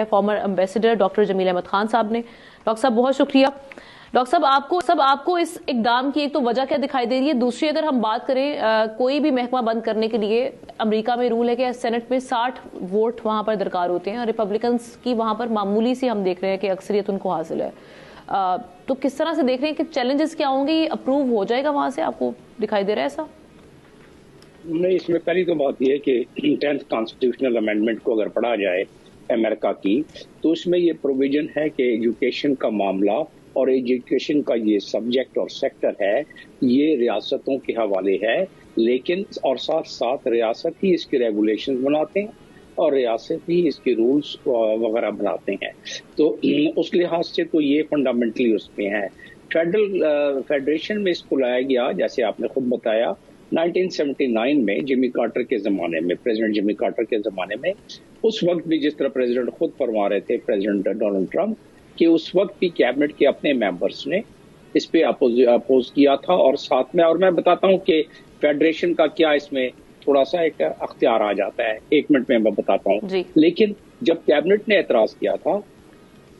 Farmer ambassador doctor جمیل احمد خان صاحب نے. Doctor صاحب بہت شکریہ. ڈاکٹر صاحب آپ کو اس اقدام کی ایک تو وجہ کیا دکھائی دے رہی ہے؟ دوسری اگر ہم بات کریں کوئی بھی محکمہ بند کرنے کے لیے امریکہ میں رول ہے کہ سینٹ میں 60 ووٹ وہاں پر درکار ہوتے ہیں اور ریپبلکنز کی وہاں پر معمولی سی ہم دیکھ رہے ہیں کہ اکثریت ان کو حاصل ہے. تو کس طرح سے دیکھ رہے ہیں کہ چیلنجز کیا ہوں گے؟ یہ اپروو ہو جائے گا وہاں سے؟ آپ کو دکھائی دے رہا ہے ایسا؟ نہیں، اس میں پہلی تو بات یہ ہے کہ 10th کانسٹیٹیوشنل امینڈمنٹ کو اگر پڑھا جائے امریکہ کی تو اس میں یہ پروویژن ہے کہ ایجوکیشن کا معاملہ اور ایجوکیشن کا یہ سبجیکٹ اور سیکٹر ہے یہ ریاستوں کے حوالے ہے، لیکن اور ساتھ ساتھ ریاست ہی اس کے ریگولیشن بناتے ہیں اور ریاست ہی اس کے رولز وغیرہ بناتے ہیں. تو اس لحاظ سے تو یہ فنڈامنٹلی اس میں ہے. فیڈریشن میں اس کو لایا گیا جیسے آپ نے خود بتایا 1979 میں جمی کارٹر کے زمانے میں، پریزیڈنٹ جمی کارٹر کے زمانے میں. اس وقت بھی جس طرح پریزیڈنٹ خود فرما رہے تھے پریزیڈنٹ ڈونلڈ ٹرمپ کہ اس وقت بھی کیبنٹ کے اپنے ممبرس نے اس پہ اپوز کیا تھا. اور ساتھ میں بتاتا ہوں کہ فیڈریشن کا کیا اس میں تھوڑا سا ایک اختیار آ جاتا ہے، 1 منٹ میں بتاتا ہوں جی. لیکن جب کیبنٹ نے اعتراض کیا تھا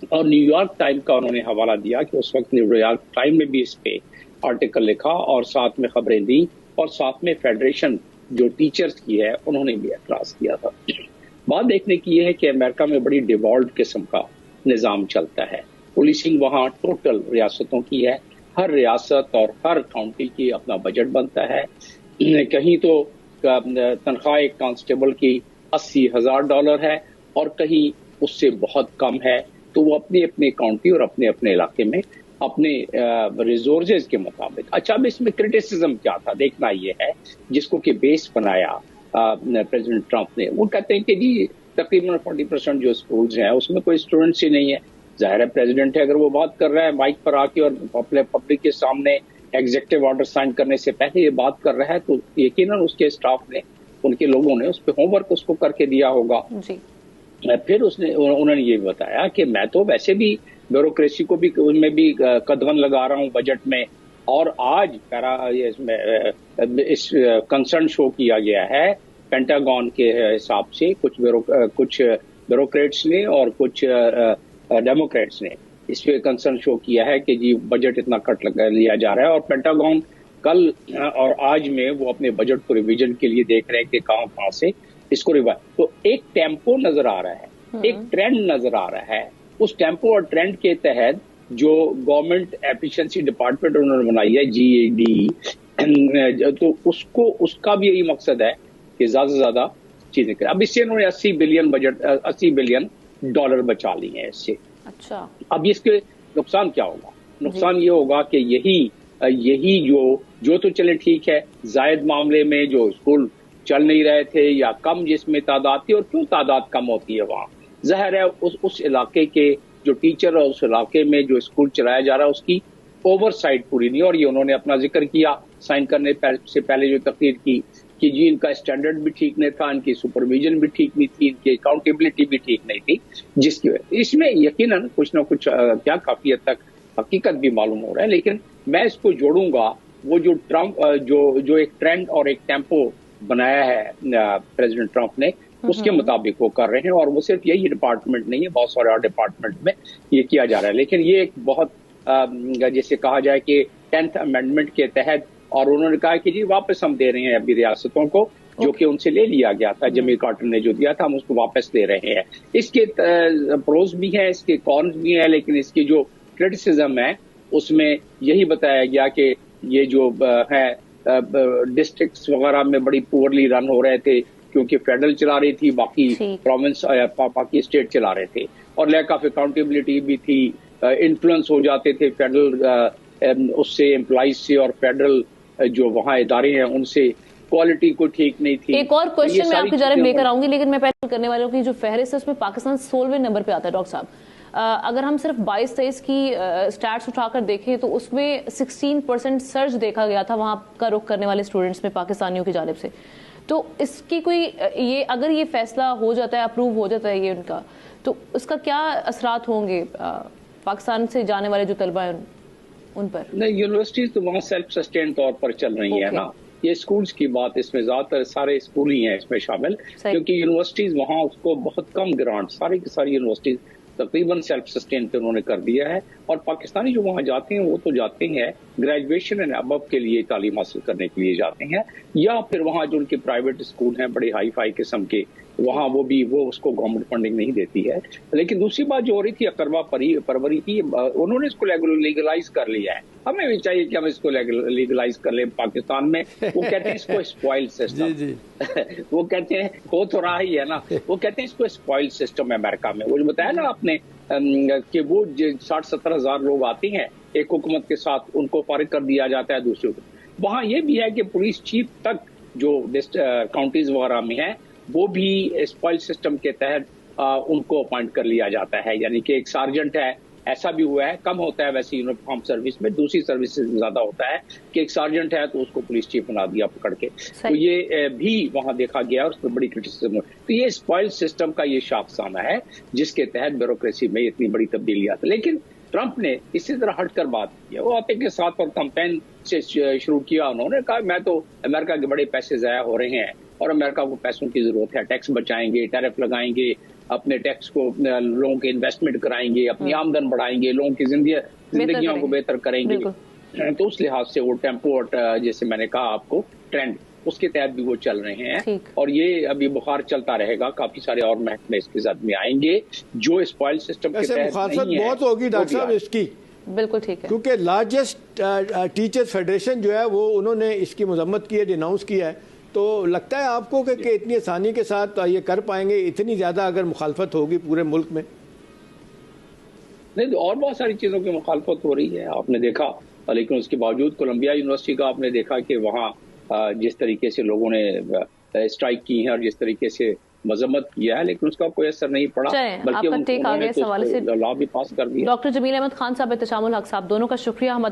اور نیو یارک ٹائم کا انہوں نے حوالہ دیا کہ اس وقت نیو یارک ٹائم میں بھی اس پہ آرٹیکل لکھا اور ساتھ میں خبریں دی اور ساتھ میں فیڈریشن جو ٹیچرز کی ہے انہوں نے بھی اعتراض کیا تھا. بات دیکھنے کی یہ ہے کہ امریکہ میں بڑی ڈیوالوڈ قسم کا نظام چلتا ہے. پولیسنگ وہاں ٹوٹل ریاستوں کی ہے، ہر ریاست اور ہر کاؤنٹی کی اپنا بجٹ بنتا ہے. کہیں تو تنخواہ ایک کانسٹیبل کی $80,000 ہے اور کہیں اس سے بہت کم ہے. تو وہ اپنی اپنی کاؤنٹی اور اپنے اپنے علاقے میں اپنے ریسورسز کے مطابق. اچھا، اب اس میں کرٹیسزم کیا تھا دیکھنا یہ ہے جس کو کہ بیس بنایا پریزیڈنٹ ٹرمپ نے. وہ کہتے ہیں کہ جی تقریباً 40% جو اسکولز ہیں اس میں کوئی اسٹوڈنٹس ہی نہیں ہے. ظاہر ہے پریزیڈنٹ ہے، اگر وہ بات کر رہا ہے مائک پر آ کے اور پبلک کے سامنے ایگزیکٹو آرڈر سائن کرنے سے پہلے یہ بات کر رہا ہے تو یقیناً اس کے اسٹاف نے، ان کے لوگوں نے اس پہ ہوم ورک اس کو کر کے دیا ہوگا. جی. پھر انہوں نے یہ بتایا کہ میں تو ویسے بھی بیوروکریسی کو بھی ان میں بھی قدغن لگا رہا ہوں بجٹ میں. اور آج اس کنسرن شو کیا گیا ہے پینٹاگون کے حساب سے کچھ بیوروکریٹس نے اور کچھ ڈیموکریٹس نے اس پہ کنسرن شو کیا ہے کہ جی بجٹ اتنا کٹ لیا جا رہا ہے. اور پینٹاگون کل اور آج میں وہ اپنے بجٹ کو ریویژن کے لیے دیکھ رہے ہیں کہ کہاں سے اس کو تو ایک ٹیمپو نظر آ رہا ہے، ایک ٹرینڈ نظر آ رہا ہے. اس ٹیمپو اور ٹرینڈ کے تحت جو گورنمنٹ ایفیشنسی ڈپارٹمنٹ انہوں نے بنائی ہے GAD، تو اس کا بھی یہی مقصد ہے کہ زیادہ سے زیادہ چیزیں کریں. اب اس سے انہوں نے $80 بلین بچا لی ہیں اس سے. اچھا، اب اس کے نقصان کیا ہوگا؟ نقصان یہ ہوگا کہ یہی جو تو چلے ٹھیک ہے، زائد معاملے میں جو اسکول چل نہیں رہے تھے یا کم جس میں تعداد تھی. اور کیوں تعداد کم ہوتی ہے وہاں؟ ظاہر ہے اس علاقے کے جو ٹیچر اور اس علاقے میں جو اسکول چلایا جا رہا ہے اس کی اوور سائٹ پوری نہیں. اور یہ انہوں نے اپنا ذکر کیا سائن کرنے سے پہلے جو تقریر کی کہ جی ان کا اسٹینڈرڈ بھی ٹھیک نہیں تھا، ان کی سپرویژن بھی ٹھیک نہیں تھی، ان کی اکاؤنٹیبلٹی بھی ٹھیک نہیں تھی، جس کی وجہ اس میں یقیناً کچھ نہ کچھ کیا کافی حد تک حقیقت بھی معلوم ہو رہا ہے. لیکن میں اس کو جوڑوں گا وہ جو ٹرمپ جو ایک ٹرینڈ اور ایک ٹیمپو بنایا ہے پریزیڈنٹ ٹرمپ نے اس کے مطابق وہ کر رہے ہیں. اور وہ صرف یہی ڈپارٹمنٹ نہیں ہے، بہت سارے اور ڈپارٹمنٹ میں یہ کیا جا رہا ہے. لیکن یہ ایک بہت جیسے کہا جائے کہ 10th امینڈمنٹ کے تحت، اور انہوں نے کہا کہ جی واپس ہم دے رہے ہیں ابھی ریاستوں کو جو کہ ان سے لے لیا گیا تھا، جمی کارٹر نے جو دیا تھا ہم اس کو واپس دے رہے ہیں. اس کے پروز بھی ہیں، اس کے کونز بھی ہیں، لیکن اس کی جو کرٹیسزم ہے اس میں یہی بتایا گیا کہ یہ جو ہے ڈسٹرکٹس وغیرہ میں بڑی پورلی رن ہو رہے تھے کیونکہ فیڈرل چلا رہی تھی، باقی پروونس باقی اسٹیٹ چلا رہے تھے. اور لیک آف اکاؤنٹیبلٹی بھی تھی، انفلوئنس ہو جاتے تھے فیڈرل اس سے امپلائیز سے، اور فیڈرل جو وہاں ادارے ہیں ان سے کوالٹی کو ٹھیک نہیں تھی. ایک اور کوشچن میں آپ کی جانب لے کر آؤں گی، لیکن میں پہلے کرنے والوں کی جو فہرست ہے اس میں پاکستان 16ویں نمبر پہ آتا ہے. ڈاکٹر صاحب اگر ہم صرف 22-23 کی سٹیٹس اٹھا کر دیکھیں تو اس میں 16% سرج دیکھا گیا تھا وہاں کا رخ کرنے والے اسٹوڈنٹس میں پاکستانیوں کی جانب سے. تو اس کی کوئی اگر یہ فیصلہ ہو جاتا ہے، اپروو ہو جاتا ہے یہ ان کا، تو اس کا کیا اثرات ہوں گے پاکستان سے جانے والے جو طلبہ ہیں ان پر؟ نہیں، یونیورسٹیز تو وہاں سیلف سسٹین طور پر چل رہی ہیں نا. یہ اسکولس کی بات، اس میں زیادہ تر سارے اسکول ہی ہیں اس میں شامل، کیونکہ یونیورسٹیز وہاں اس کو بہت کم گرانٹ، ساری کی ساری یونیورسٹیز تقریباً سیلف سسٹین پہ انہوں نے کر دیا ہے، اور پاکستانی جو وہاں جاتے ہیں وہ تو جاتے ہیں گریجویشن اینڈ ابو کے لیے تعلیم حاصل کرنے کے لیے جاتے ہیں، یا پھر وہاں جو ان کے پرائیویٹ اسکول ہیں بڑے ہائی فائی قسم کے، وہاں وہ اس کو گورنمنٹ فنڈنگ نہیں دیتی ہے۔ لیکن دوسری بات جو ہو رہی تھی اقربا پروری کی، انہوں نے اس کو لیگلائز کر لیا ہے، ہمیں بھی چاہیے کہ ہم اس کو لیگلائز کر لیں پاکستان میں۔ وہ کہتے ہیں اس کو اسپوائل سسٹم، وہ کہتے ہیں ہو تو رہا ہی ہے نا، وہ کہتے ہیں اس کو اسپوائل سسٹم ہے امریکہ میں۔ وہ جو بتایا نا آپ نے کہ وہ 60-70 ہزار لوگ آتے ہیں ایک حکومت کے ساتھ، ان کو فارغ کر دیا جاتا ہے دوسری حکومت۔ وہاں یہ بھی ہے کہ پولیس چیف تک جو کاؤنٹیز وغیرہ میں ہیں وہ بھی اسپوائل سسٹم کے تحت ان کو اپوائنٹ کر لیا جاتا ہے، یعنی کہ ایک سارجنٹ ہے، ایسا بھی ہوا ہے، کم ہوتا ہے ویسے یونیفارم سروس میں، دوسری سروس سے زیادہ ہوتا ہے کہ ایک سارجنٹ ہے تو اس کو پولیس چیف بنا دیا پکڑ کے، تو یہ بھی وہاں دیکھا گیا اور اس میں بڑی کرٹیسزم ہوئی۔ تو یہ اسپوائل سسٹم کا یہ شاخسانہ ہے جس کے تحت بیوروکریسی میں اتنی بڑی تبدیلی آتی ہے۔ لیکن ٹرمپ نے اسی طرح ہٹ کر بات کی ہے، وہ آتے کے ساتھ اور کمپین سے شروع کیا، انہوں نے کہا میں تو امریکہ کے بڑے پیسے ضائع ہو رہے ہیں اور امریکہ کو پیسوں کی ضرورت ہے، ٹیکس بچائیں گے، ٹیرف لگائیں گے، اپنے ٹیکس کو لوگوں کے انویسٹمنٹ کرائیں گے، اپنی آمدن بڑھائیں گے، لوگوں کی زندگیوں کو بہتر کریں گے۔ تو اس لحاظ سے وہ ٹیمپو جیسے میں نے کہا آپ کو ٹرینڈ، اس کے تحت بھی وہ چل رہے ہیں، اور یہ ابھی بخار چلتا رہے گا، کافی سارے اور محکمے اس کے ساتھ میں آئیں گے جو اسپوائل سسٹم کے تحت مخالفت بہت ہوگی ڈاکٹر صاحب اس کی، بالکل ٹھیک ہے، کیونکہ لارجسٹ ٹیچرز فیڈریشن جو ہے وہ انہوں نے اس کی مذمت کی ہے، ڈیناؤنس کیا ہے، تو لگتا ہے آپ کو کہ اتنی آسانی کے ساتھ یہ کر پائیں گے اتنی زیادہ اگر مخالفت ہوگی پورے ملک میں؟ نہیں، اور بہت ساری چیزوں کی مخالفت ہو رہی ہے، آپ نے دیکھا، لیکن اس کے باوجود کولمبیا یونیورسٹی کا آپ نے دیکھا کہ وہاں جس طریقے سے لوگوں نے اسٹرائک کی ہے اور جس طریقے سے مذمت کیا ہے، لیکن اس کا کوئی اثر نہیں پڑا، بلکہ انہوں نے لا بھی پاس کر دیا۔ ڈاکٹر جمیل احمد خان صاحب، احتشام الحق صاحب، دونوں کا شکریہ۔ ہم